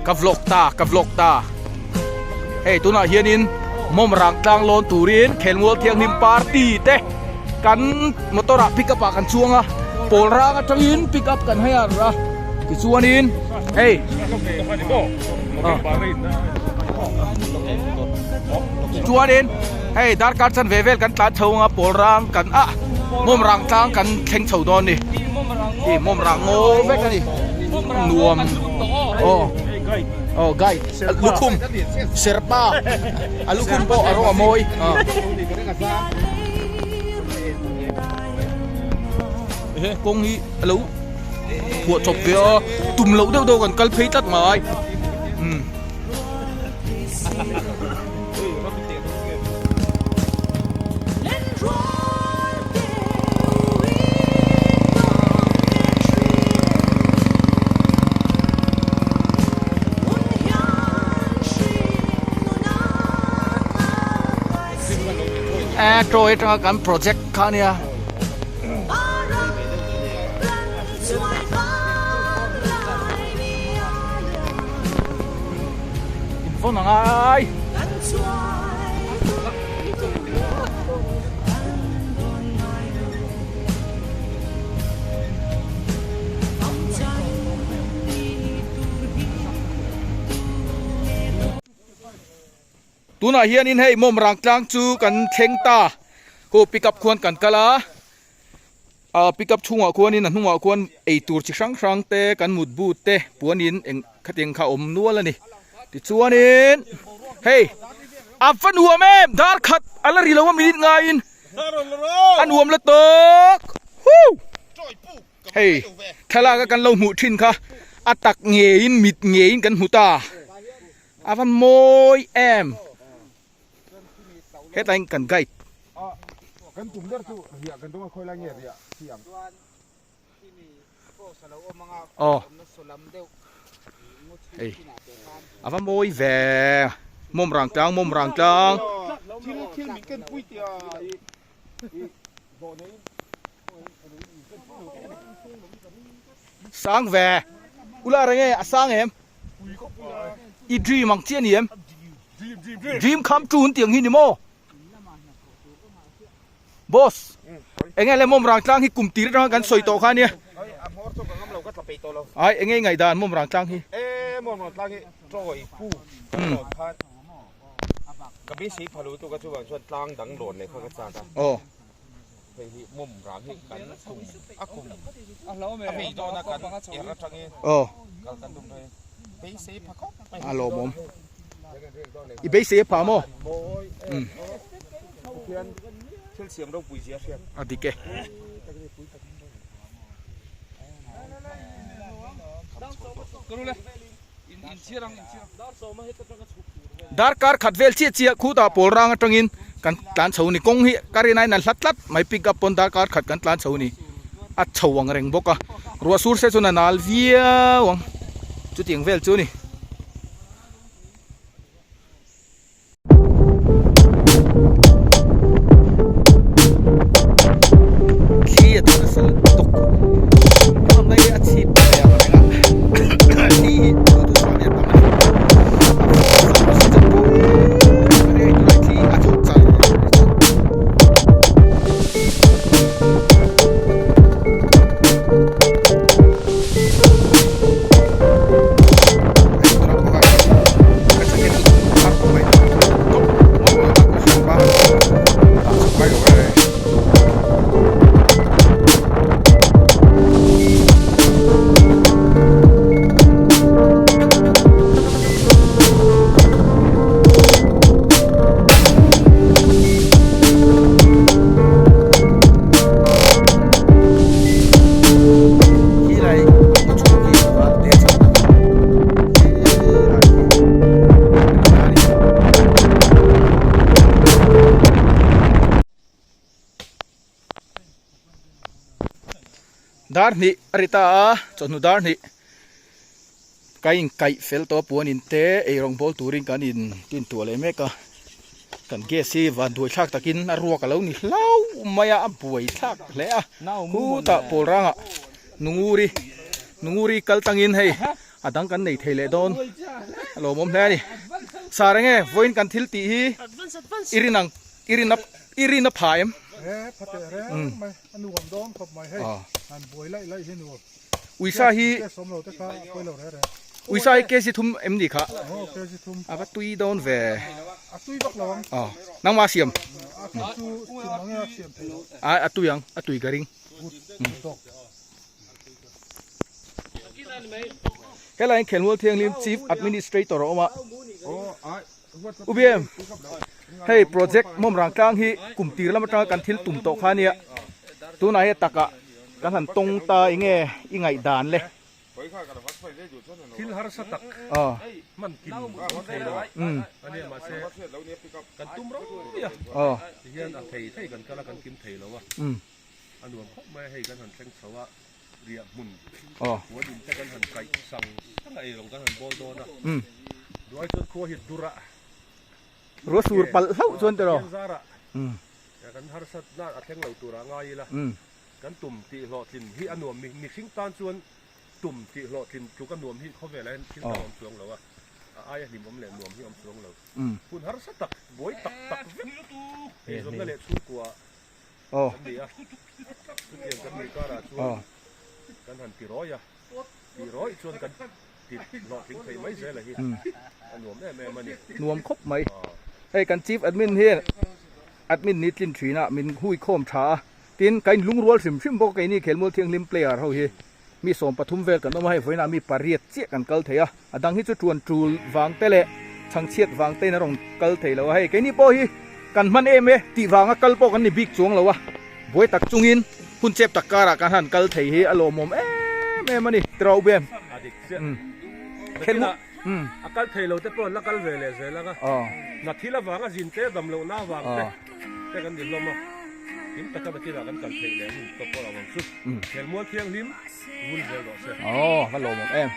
ka vlog ta hey tuna hianin mom rang tang lon turin khelmol thiang nim party te kan motora pick up kan chuanga pol rang atangin pick up kan hayar ra ki chuanin hey chuanin hey dar kan san vevel kan tlan chhonga pol rang kan mom rang tang kan thleng chho don ni i mom rang ngo vek ani nuam gai lukum serpa alukum po aro amoy kong hi alo của chọc về tùm lấu đâu đâu còn cල් phê tắt mà ai trôi trong cái project khác nè phong nắng ai tu na hian in hei mom rang tlang chu kan thleng ta ko pick up khuan kan kala pick up chunga khuan in hnunga khuan ei tur chi sang sang te kan mut bu te puanin eng khateng kha om nual ani ti chuanin hey afan huam em dar khat ala ri lawa minute nga in an huam la tok hey thala ka kan lo mu thin kha atak nge in mit nge in kan huta afan moi em hết anh cần gậy kan tum der tu ya kan tum khoi la nge ya siam hey afan moi ve mom rang tang sang về ula ra nghe sang em i dream mang chen em dream come true tiếng hin mo boss anh nghe lên mom rang tang hi kum tir ra kan soi to kha ni ai anh nghe ngày đàn mom rang tang hi mom rang tang hi troi pu phat ka bi si phalu tu ka chu wang chuan tlang dang lon le kha ka cha ta hi mom rang hi kan tum akum lo me hi to na kan era tang hi kan tum thai bi si phako alo mom i be se pa mo xiêm đâu bùi dẻ xiêm đi kê dar kar khatvel chi chi khu ta pol rang atangin kan tlan chho ni kong hi kari nai na hlat mai pick up pon dar kar khat kan tlan chho ni a chhowang reng boka ruwa sur se chuna nal via wang chu tiang vel chu ni dar ni arita chonu dar ni kai fel to puan in te e rong bol turing kan in tin tu le meka kan ge si van doi thak takin a ruak alo ni hlau maya a buai thak le a hu ta pol ranga nunguri kal tangin hei ดังกันในเทเลโดนโลมอมแน่นี่สารงเวันกันทิลตีฮีอิรินับพายมพัดเร่ไม่อันหนุ่มโดนขบไม่ให้อันบวยไล่ให้หนุ่มวิชาฮีสมเราแต่ข้าบวยเราเร่วิชาฮีเกสิทุมเอ็มดีค่ะเกสิทุมอาตุยโดนเวตุยบักหลงนังมาเสียมตุยังตุยกระริงแค่ไรเขียนว่าเทียงลิม Chief Administrator ออกมาอุบิเอ็มให้โปรเจกต์ม่อมรังกลางที่กลุ่มตีแล้วมาตรากันทิลตุ่มโตข้าเนี่ยตัวไหนตักะกันหันตรงตาอย่างเงี้ยยังไงด่านเลยทิลฮาร์สตักมันกินอันนี้มาเสกันตุ้มร้อยเฮียนอักเทยกันก็แล้วกันกินเทยแล้ววะอันหลวงพกไม่ให้กันหันเส้นสวะเรียบมุนหัวดินจะกันหันไก่สั่งทั้งไอ้หลงกันหันโบโดนะด้วยจุดขั้วหิดดุระรัวสูรปัลเล่าส่วนตัวกันฮาร์สัตน่าอัดแข็งเหล่าตัวง่ายละกันตุ่มตีหลอดทินที่อันหนวมมีสิ่งตานส่วนตุ่มตีหลอดทินจุกันหนวมที่เขาเวลาที่เราอมสวงเราอะอายนิ่มอมแหลมหนวมที่อมสวงเราคุณฮาร์สัตตักบวยตักวิบเฮ้ยส่วนนั่นแหละสู้กว่าดีอะทุกอย่างกันมีก็ระส่วนกันหันตีร้อยส่วนกันตีหลอดทินใส่ไม่ใช่เลยอันหนวมแม่มันนี่หนวมครบไหมให้กันจีฟแอดมินเฮียแอดมินนิดลินทรีน่ะมินหุยโคมชาตีนไก่ลุงรัวซิมบอกไก่นี่เขียนมัวเทียงลิมเปลี่ยเขาเฮมีสมปฐุมเวลกันต้องมาให้ไฟน่ะมีปารีสเจี๊ยกันเกลเทียดังที่จุดจวนจูลวางเตเล่ช่างเชียดวางเตนรงเกลเทียแล้วให้ไก่นี่โป้ฮีกันมันเอเมตีวางเกลโป้กันนี่บิ๊กจวงแล้ววะบวยตักจุงอินคุณเจ็บตักการะกันหันเกลเทียฮีอารมณ์มแม่มันนี่ตราเบมเข็นอาการเทเราแต่ปนแล้วก็เวลเลยแล้วก็นัดที่ละวางก็จินเต้ดำโลน่าวางแต่กันดินลมอ่ะหิมตะกันที่ละกันกันเทเลยหิมตะปนเราวางสุดเห็นม้วนเทียงหิมวุ่นเร็วดอกเสียฮัลโหลมเอ็ม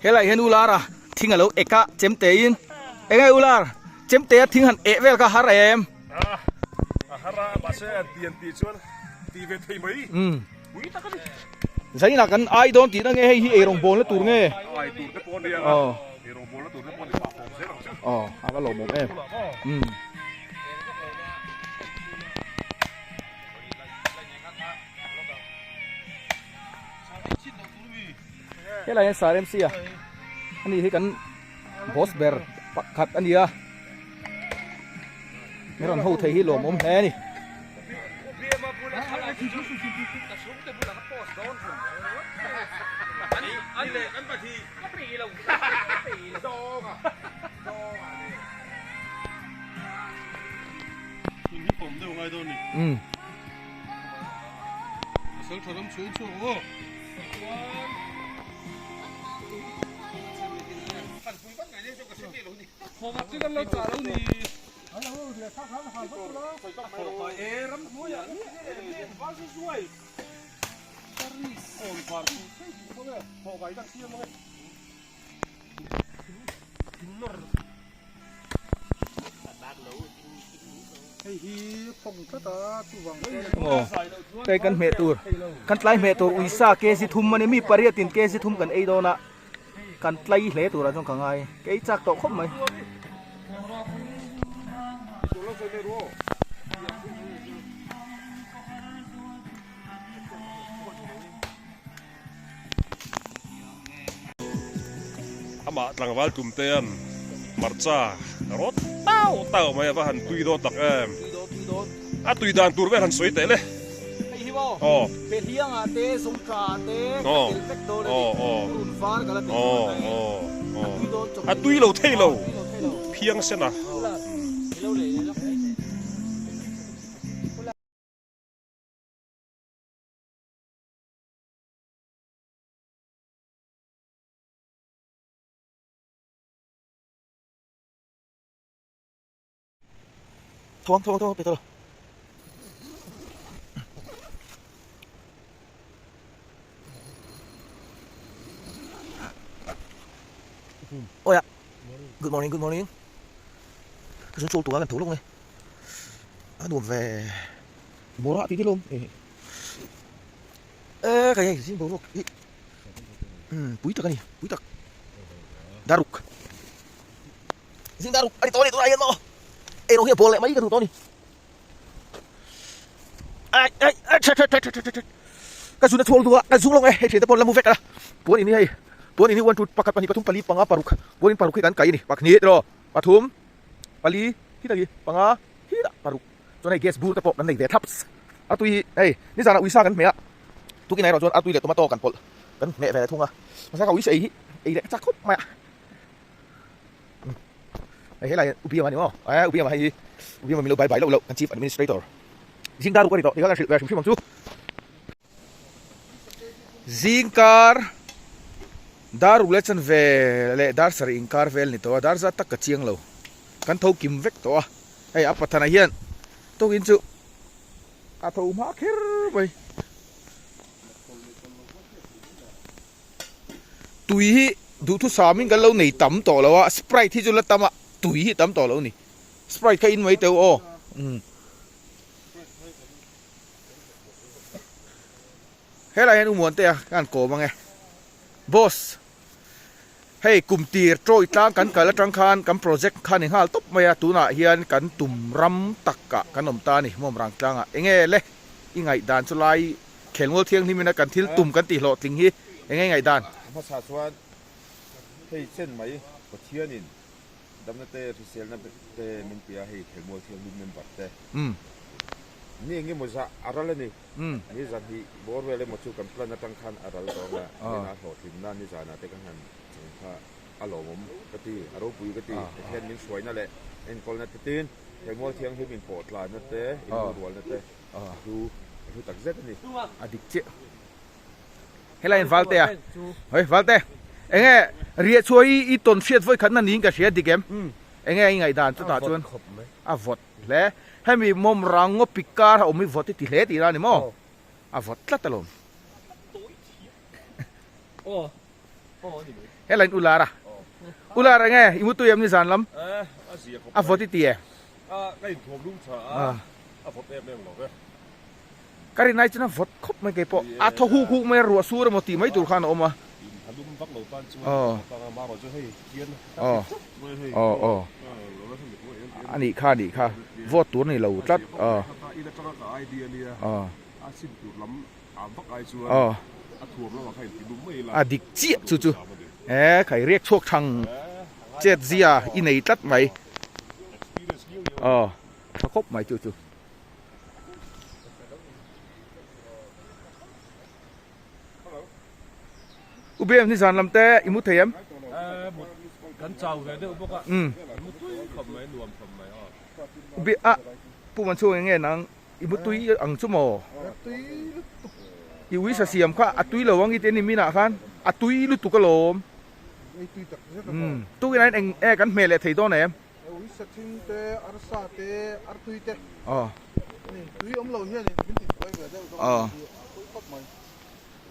เฮ้ยเห็นอุลาระทิ้งอะไรเอกะเจมเตยินเอ็งไงอุลาระเจมเตยทิ้งหันเอเวลก็ฮาร์เอ็มฮาร์บาเซ่ตีนตีชวนตีเวทีไหมวิ่งตะกันใช่นักกันไอโดนตีนั่งไงให้เอรงบอลแล้วตูร์ไงไอตูร์ได้ปนเดียวเอรงบอลแล้วตูร์ได้ปนเดียวผมเสียหลังชื่อฮัลโหลมเอ็มเฮ้ยอะไรสารเอ็มซีอ่ะอันนี้ที่กันบอสเบอร์ปักขัดอันนี้อ่ะไม่รอนหูเทียหลวมอมแน่นี่อันเล็กอันปะทีปีเราปีโดกอ่ะคุณพี่ผมได้ไงตัวนี้เสริมถอดน้ำชูชูโอ้ผมที่กันเราจ่ายแล้วนี่อะไรวะเดี๋ยวข้าวหาพักตัวแล้วรำหัวอย่างนี้ว่าช่วยโอนความพวกเนี่ยพอไปตั้งเที่ยงเลยไอ้ฮีป่งก็ตาตัววังใกล้กันเมตูร์กันไล่เมตูร์อุยซาเกสิทุมมันมีปริยตินเกสิทุมกันไอโดนะกันไล่เหลตัวเราต้องขังไงไอ้จักรตกคบไหมอามาหลังวัลตุ่มเตียนมาร์จ้ารถเต้าไม่ว่าหันตุยโดตักตุยด่านตัวเวหันสวยเตะเลยเป็นเที่ยงอ่ะเตะสงกรานต์เตะเป็นเฟกโดเลยรุ่นฟ้ากันแล้วเป็นตุยเราเท่เราเพียงเส้นนะ thong Peter ôi ạ good morning cái số tụi anh thủ luôn này đùa về bố họ tí luôn ê cái gì xin bố luôn búi thật daruk xin daruk anh to này mo ê nó hiện bố lại mấy cái thủ to này ai cái số nó thua cái số luôn này chỉ tập làm một việc à bố ini hay bố iniวันจุดปักกันนี่ปทุมปลีปังอาปารุกบนปารุกกันไก่นี่ปักนี้รอปทุมปลีที่ตะกี้ปังอาที่ตะปารุกจนไอ้เกสบูตะปอกนั่นไอ้เดทับส์อาตุยเอ้ยนี่สารวิสากันไหมอ่ะทุกที่ไหนเราจนอาตุยเด็ดตัวมาโตกันปอลกันแม่แฝดทุ่งอ่ะมาสักวิสัยไอ้เด็กจักคบมาไอ้เฮ้ยอะไรอุปยมาเนี่ยมั้งอุปยมาให้อุปยมามีเราใบเรากัน Chief Administrator จิงการุกกันต่อที่เขาจะเรียกชื่อมังซูจิงการdar ulechan ve le dar sar inkar vel ni to dar za tak ka chiang lo kan tho kim vek to hey apathana hian to in chu a tho ma kher bai tui hi du thu samin gal lo nei tam to lo a sprite hi chu la tama tui hi tam to lo ni sprite ka in mai teu o helai hen umuan te a kan ko ma nge boss hey kum tir troi tlang kan kala tang khan kan project khan hal top maya tuna hian kan tum ram takka kanom ta ni mom rang tlanga enge le ingai dan chulai khelngol thiang ni mina kan thil tum kan ti hlo tling hi enge ngai dan ภาษาชวนให้เส้นไหมก็เทียนินดำนั่นเตะที่เซลนั่นเตะมันเปียให้เข็มวัวเทียนลุ่มมันบัดเตะนี่อย่างงี้มันจะอะไรเลยนี่นี่จะที่บอร์เวลมาชูกันพลันตั้งคันอะไรตรงนั้นนี่นะโหทีมนั่นนี่จะนะแต่กันหันถ้าอารมณ์ก็ตีอารมณ์ปุยก็ตีแค่นี้สวยนั่นแหละเอ็นคนนั่นตีนเข็มวัวเทียนให้เป็นโผล่ลายนั่นเตะอินรัวนั่นเตะดูตักเซ็ตนี่อดิเจให้ไรฟัลเตะเฮ้ยฟัลเตะเอ็งเรียช่วยอีต้นเสียดไว้ขันนั่นนี่ก็เสียดิเกมเอ็งไงด่านจุดตาชวนวอดแล้วให้มีมุมรังงปิกาเอามีวอดที่ติเลตีร้านนี่มั้งวอดลัดตลอดให้ไรอุลาระไงอิมุตุยามนิสานล้ำวอดที่ตีก็อินโทรลุ่มชาวอดเอ็มหรอกเว้ยการินายจะน่าวอดคบไม่เก็บปะทหูไม่รัวสู้เลยมั้งตีไม่ตูร์ขานออกมาอันนี้ค่าวอดตัวนี่เราจัดดิกเจี๊ยจู่ใครเรียกชกชังเจ็ดเสียอินไหนจัดไหมถ้าครบไหมจู่อุเบมนี่สารลำเตะอิมุเทียมกันเจ้าเลยเด้อพวกอ่ะมุตุยขบไหมรวมขบไหมอุเบะผู้มันช่วยยังไงนังอิมุตุยอังชั่วโมอีวิสเสียมข้าอัตุยเราวังอีเตนิมินะคันอัตุยลุตุกะโลมตู้กันนั้นเองกันเมลเลยถี่ตัวไหนวิสทิ้งเตะอาร์ซาเตะอาร์ตุยเตะนี่ตุยเราเฮียนี่เป็นติดไว้แบบเดียว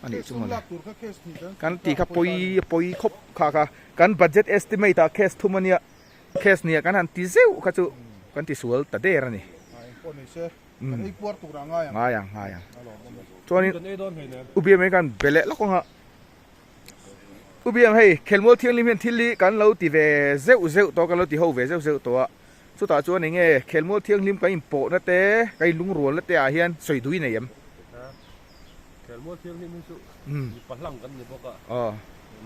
อันนี้จุ่มเลยกันตีครับปอยครบค่ะกันบัดเจ็ตเอสติเมตเคสทุมันเนี่ยเคสเนี่ยกันหันตีเซลกันจุกันตีสวลตัดเดรนี่ง่ายตัวนี้อุบิเมกันเบลเล่แล้วก็ฮะอุบิเมให้เคลโมเทียงลิมินทิลีกันเราตีเวเซลตัวกันเราตีเขาเวเซลตัวสุดท้ายตัวนี้ไงเคลโมเทียงลิมกันอิมโปนั่นเต้กันลุงรัวนั่นเต้อาเฮียนสวยดุยเนี่ยยังเข็มวัวเทียงนี่มันสุปะหลังกันนี่พวกอ่ะ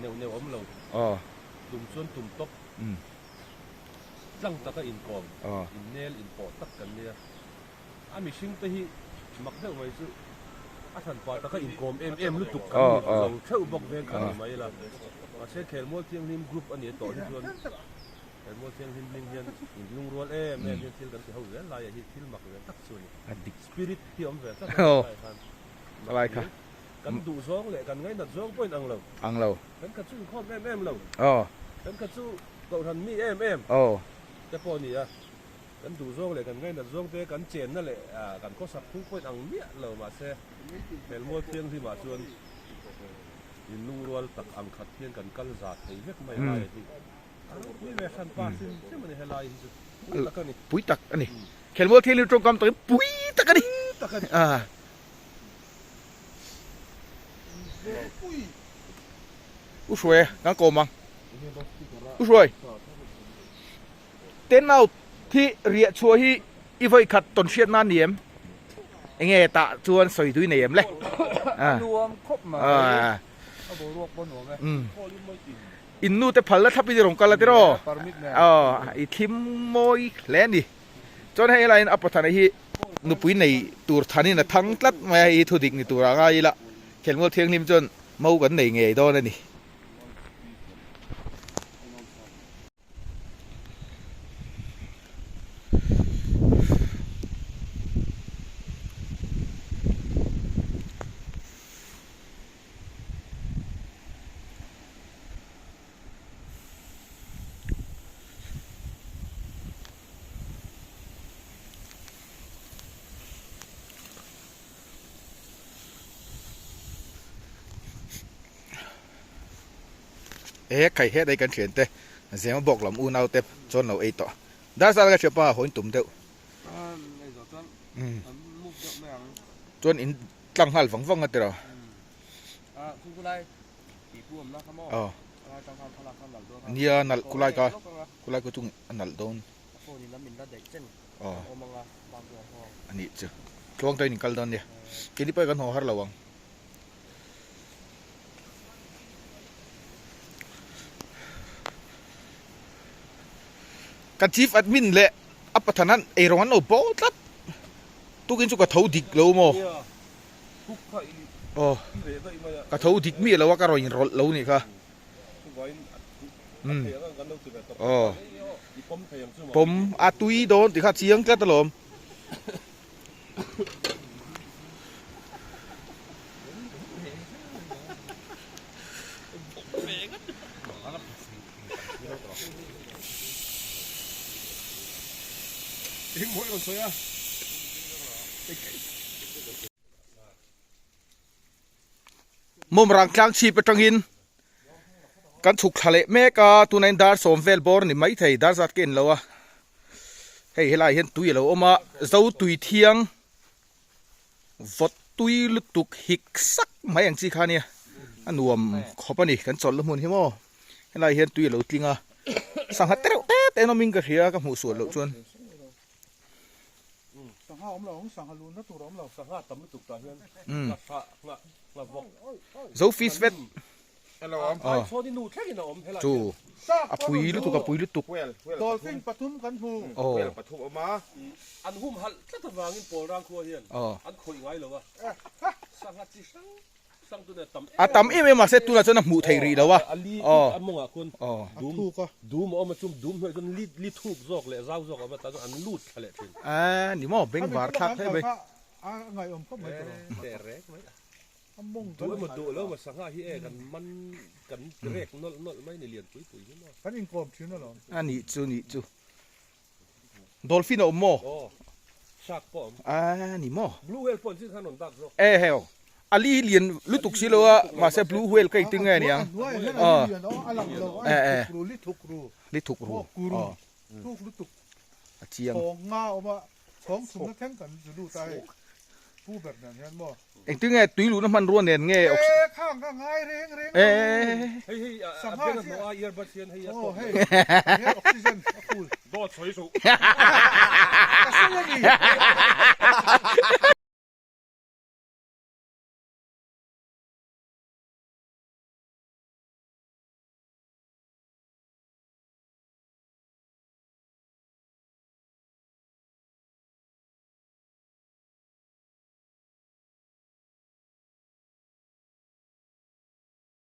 เนียวอมเราตุ่มส่วนตุ่มตบจังตะก็อินกองอินเนลอินปอตักกันเนี่ยมีชิงตะฮีมักเท่าไหร่สุทันปอตะก็อินกอมเอ็มลุตุกกันเราเท่าบอกเวงกันไหมล่ะเช่นเข็มวัวเทียงนี่กรุ๊ปอันนี้ต่อที่ส่วนเข็มวัวเทียงนี่เฮียนลุงรัวเฮียนเทียงกันที่เขาเรียนลายที่มักเรียนตักส่วนสปิริตที่อมเวงอะไรครับกันดูซองเลยกันไงนัดซองเป็นอังเรากันกระชู้ข้อแม่เรากันกระชู้เก่าทันมีเอ็มแต่พอนี่อะ กันดูโจงเลยกันไงนั่นโจงเตะกันเจนนั่นแหละกันก็สับทุกคนอังเนี้ยเรามาเซ่เป็นมวยเทียงที่มาชวนยินนุ่งรัวตักอังขัดเทียงกันกันจัดไอ้เฮ็ดไม่ได้ที่นี่แม่ขันป้าซึ่งมันให้ลายที่สุดแล้วก็นี่ ปุ้ยตักอันนี้เขียนว่าเทียนตรงกำตัวปุ้ยตักอันนี้อุ้ยสวยงั้นโกมังอุ้ยสวยเต้นเอาที่เรียชัวที่อีไฟขัดต้นเชียดนั่นเนียมไอ้เงี้ยตาชวนสวยดุยเนียมเลยรวมครบมาเอาโบรวกบนหัวไหมอินนูแต่พัลละทับไปที่โรงกันละที่รอไอทิมมอยแลนดิจนให้อะไรอัปทานที่นุปุยในตัวทานี่นะทั้งตัดมาไอทุดิกในตัวอะไรละเขียนว่าเทียงริมจนเมากันในเงี้ยดอนนั่นนี่ใครเฮ็ดได้กันเขียนเต้เสียงบอกลำอูนเอาเต้จนเราไอต่อได้สักก็เชื่อป่ะหอยตุ่มเต้จนอินตั้งหัลฝังฟังกันเต้อคุณกุไลปีปุ่มนะครับอ๋อนี่นัลกุไลก็จุงนัลโดนอ๋ออันนี้จ้ะช่วงใจนี่กัลโดนเนี่ยทีนี้ไปกันหัวหาระวังกันชีฟแอดมินเลยอัปทานันเอรวันโอโบตัดตุกินสุกกระทาดิกเลวมั้งอ๋อกระทาดิกมีแล้วว่าก็รอยินรถเลวนี่ค่ะอ๋อผมอาตุยโดนติดขัดเสียงก็ตลอดมุมรังกลางชีพจังหินกันถูกทะเลเมกาตัวนั้นดาร์สอมเวลบอร์นี่ไม่ไทยดาร์สัตเกินแล้ววะเฮ้ยเฮลัยเห็นตุยแล้วออกมาเจ้าตุยเทียงวดตุยลุตุกหิกสักไม่อย่างสิค่ะเนี่ยอันรวมขอบนี่กันสอนละมุนเห็นมั้ยเฮลัยเห็นตุยแล้วติงอ่ะสังหัดเตะน้องมิงกระเทียกับหูสวนแล้วชวนสังหารเราสังหารุนนะตัวเราสังหารตำไม่ถูกตาเฮียนละบอกเจ้าฟิสเวทโชว์ที่นู่นแค่กินอมจู่ปุยลุตุกปุยลุตุกดอลฟินปทุมกันหูปทุมออกมาอันหุ่มหันก็ทำวางเงินโปรร่างครัวเฮียนอันคุยไว้หรอวะสังหัดจิสังตัวเนี่ยตำเอ็มมาเซตุนะจนหมูไทยรีแล้ววะอันมงอ่ะคุณดูมเอามาจุ่มดูมจนลีทูกซอกเลยเจ้าซอกเอามาตอนอันลูดอะไรเป็นนี่มั้งเบ่งบาร์ทักให้ไปไงอมก็ไม่ตลอดแต่แรกไหมดูมาดูแล้วมาสังหารที่กันมันกันแรกนั่นไม่ในเรียนปุ๋ยนี่มั้งกันอิงกรมชื่อนั่นหรออันนี้จู่ดอลฟินอมโม่ชักป้อมนี่มั้งบลูเวลปนชื่อขนมตัดเฮลอันนี้เรียนลุตุกสิโลว่ามาเซบลูเวลก็อีกตึงไงเนี่ยลิทุกรูลูกลุตุกเจียงของเงามาของสุนัขแข่งกันจะดูใจผู้แบบนั้นเห็นบ่เอ็งตึงไงตุยรู้น้ำมันร้อนเนี่ยไงข้างก็ง่ายเร่งเฮ้ยสังหารที่ว่าเอียร์บัสเซียนให้โอ้เฮ้ยออกซิเจนคูลโดดสวยสุด